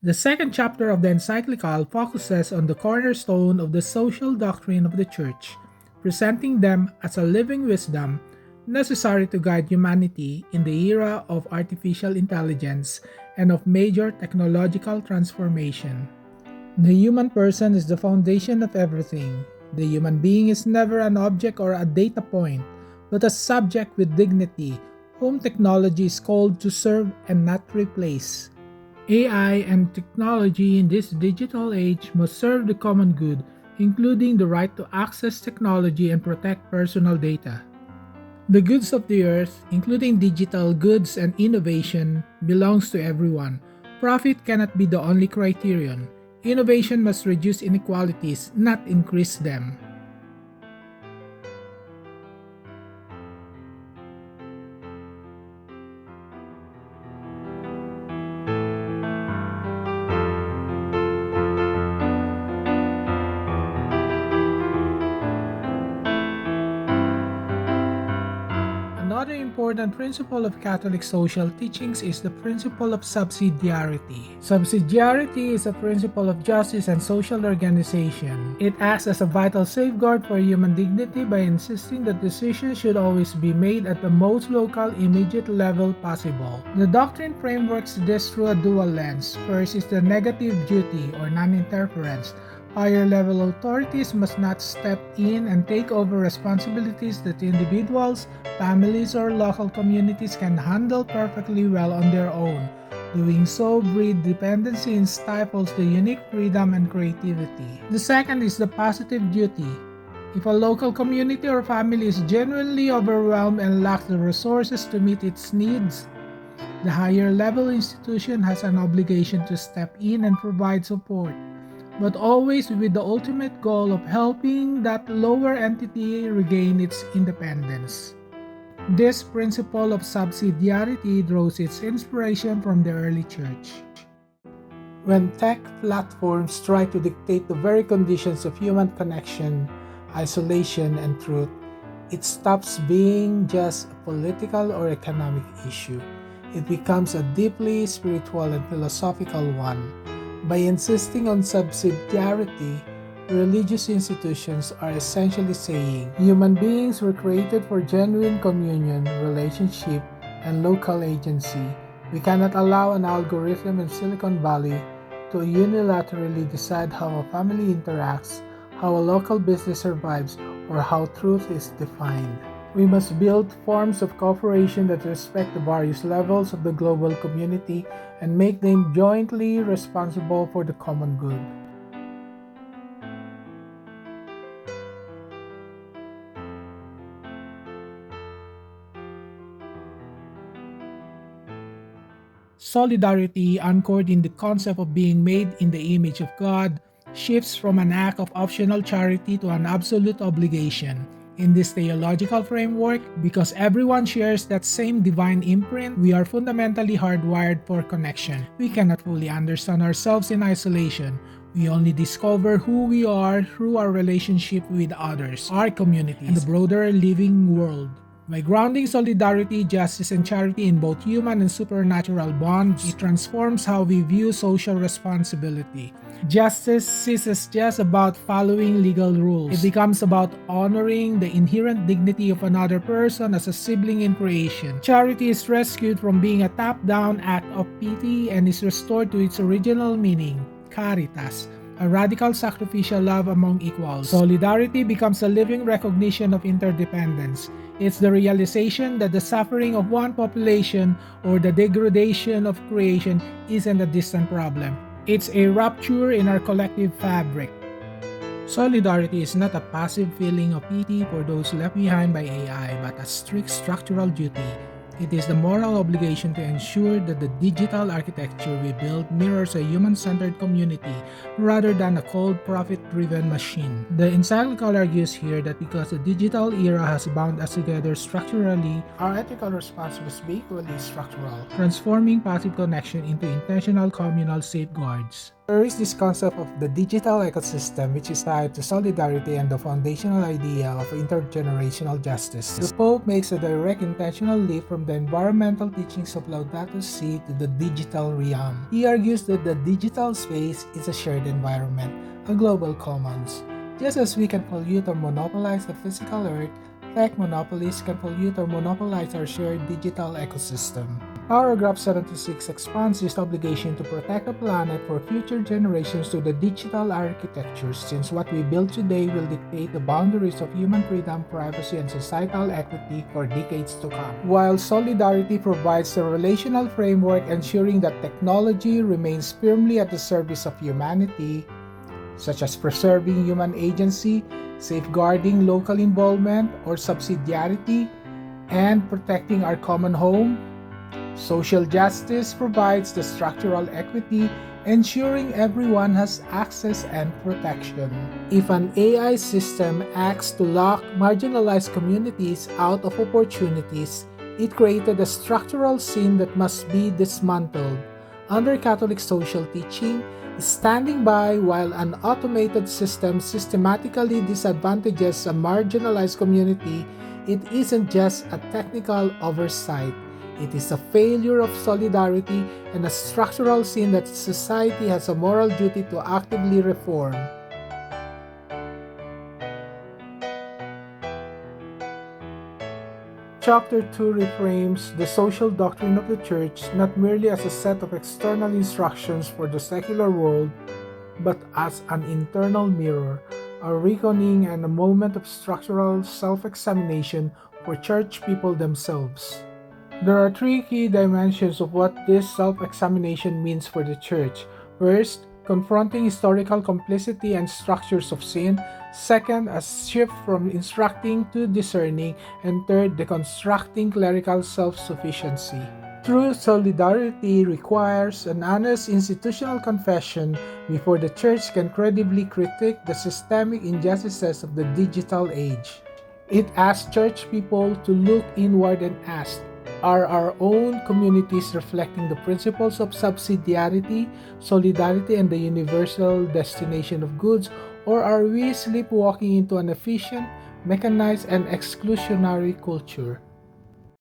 The second chapter of the encyclical focuses on the cornerstone of the social doctrine of the Church, presenting them as a living wisdom necessary to guide humanity in the era of artificial intelligence and of major technological transformation. The human person is the foundation of everything. The human being is never an object or a data point, but a subject with dignity, whom technology is called to serve and not replace. AI and technology in this digital age must serve the common good, including the right to access technology and protect personal data. The goods of the earth, including digital goods and innovation, belongs to everyone. Profit cannot be the only criterion. Innovation must reduce inequalities, not increase them. Another important principle of Catholic social teachings is the principle of subsidiarity. Subsidiarity is a principle of justice and social organization. It acts as a vital safeguard for human dignity by insisting that decisions should always be made at the most local, immediate level possible. The doctrine frameworks this through a dual lens. First is the negative duty or non-interference. Higher level authorities must not step in and take over responsibilities that individuals, families, or local communities can handle perfectly well on their own. Doing so breeds dependency and stifles the unique freedom and creativity. The second is the positive duty. If a local community or family is genuinely overwhelmed and lacks the resources to meet its needs, the higher level institution has an obligation to step in and provide support, but always with the ultimate goal of helping that lower entity regain its independence. This principle of subsidiarity draws its inspiration from the early church. When tech platforms try to dictate the very conditions of human connection, isolation, and truth, it stops being just a political or economic issue. It becomes a deeply spiritual and philosophical one. By insisting on subsidiarity, religious institutions are essentially saying human beings were created for genuine communion, relationship, and local agency. We cannot allow an algorithm in Silicon Valley to unilaterally decide how a family interacts, how a local business survives, or how truth is defined. We must build forms of cooperation that respect the various levels of the global community and make them jointly responsible for the common good. Solidarity, anchored in the concept of being made in the image of God, shifts from an act of optional charity to an absolute obligation. In this theological framework, because everyone shares that same divine imprint, we are fundamentally hardwired for connection. We cannot fully understand ourselves in isolation. We only discover who we are through our relationship with others, our communities, and the broader living world. By grounding solidarity, justice, and charity in both human and supernatural bonds, it transforms how we view social responsibility. Justice ceases just about following legal rules. It becomes about honoring the inherent dignity of another person as a sibling in creation. Charity is rescued from being a top-down act of pity and is restored to its original meaning, caritas, a radical sacrificial love among equals. Solidarity becomes a living recognition of interdependence. It's the realization that the suffering of one population or the degradation of creation isn't a distant problem. It's a rupture in our collective fabric. Solidarity is not a passive feeling of pity for those left behind by AI, but a strict structural duty. It is the moral obligation to ensure that the digital architecture we build mirrors a human-centered community rather than a cold, profit-driven machine. The encyclical argues here that because the digital era has bound us together structurally, our ethical response must be equally structural, transforming passive connection into intentional communal safeguards. There is this concept of the digital ecosystem, which is tied to solidarity and the foundational idea of intergenerational justice. The Pope makes a direct intentional leap from the environmental teachings of Laudato Si to the digital realm. He argues that the digital space is a shared environment, a global commons. Just as we can pollute or monopolize the physical earth, tech monopolies can pollute or monopolize our shared digital ecosystem. Paragraph 76 expands this obligation to protect the planet for future generations to the digital architecture, since what we build today will dictate the boundaries of human freedom, privacy, and societal equity for decades to come. While solidarity provides the relational framework ensuring that technology remains firmly at the service of humanity, such as preserving human agency, safeguarding local involvement or subsidiarity, and protecting our common home, social justice provides the structural equity, ensuring everyone has access and protection. If an AI system acts to lock marginalized communities out of opportunities, it created a structural sin that must be dismantled. Under Catholic social teaching, standing by while an automated system systematically disadvantages a marginalized community, it isn't just a technical oversight. It is a failure of solidarity and a structural sin that society has a moral duty to actively reform. Chapter 2 reframes the social doctrine of the Church not merely as a set of external instructions for the secular world, but as an internal mirror, a reckoning and a moment of structural self-examination for Church people themselves. There are three key dimensions of what this self-examination means for the Church. First, confronting historical complicity and structures of sin. Second, a shift from instructing to discerning. And third, deconstructing clerical self-sufficiency. True solidarity requires an honest institutional confession before the Church can credibly critique the systemic injustices of the digital age. It asks Church people to look inward and ask, are our own communities reflecting the principles of subsidiarity, solidarity, and the universal destination of goods, or are we sleepwalking into an efficient, mechanized, and exclusionary culture?